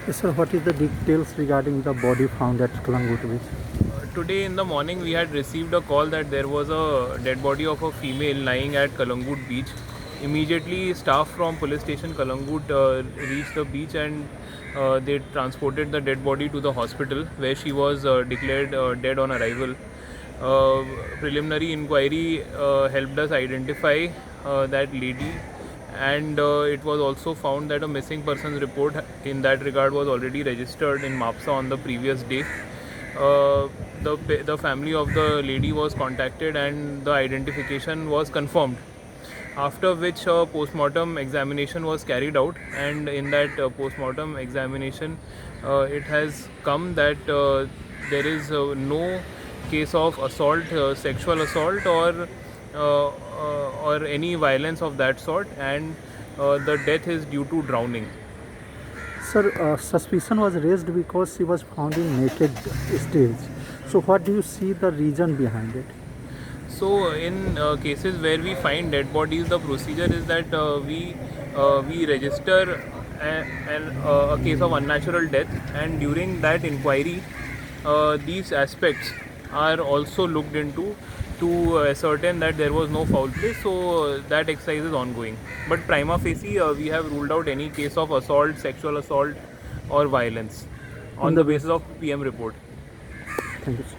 Yes, sir, what is the details regarding the body found at Kalangut Beach? Today in the morning, we had received a call that there was a dead body of a female lying at Kalangut beach. Immediately, staff from police station Kalangut reached the beach and they transported the dead body to the hospital where she was declared dead on arrival. Uh, Preliminary inquiry helped us identify that lady, and it was also found that a missing persons report in that regard was already registered in MAPSA on the previous day. uh, the family of the lady was contacted and the identification was confirmed, after which a postmortem examination was carried out, and in that postmortem examination it has come that there is no case of assault, sexual assault, or any violence of that sort, and the death is due to drowning. Sir, suspicion was raised because she was found in naked stage. So, what do you see the reason behind it? So, in cases where we find dead bodies, the procedure is that we register a case of unnatural death, and during that inquiry, these aspects are also looked into to ascertain that there was no foul play. So, that exercise is ongoing. But prima facie, we have ruled out any case of assault, sexual assault, or violence On on the the basis. basis of PM report. Thank you, sir.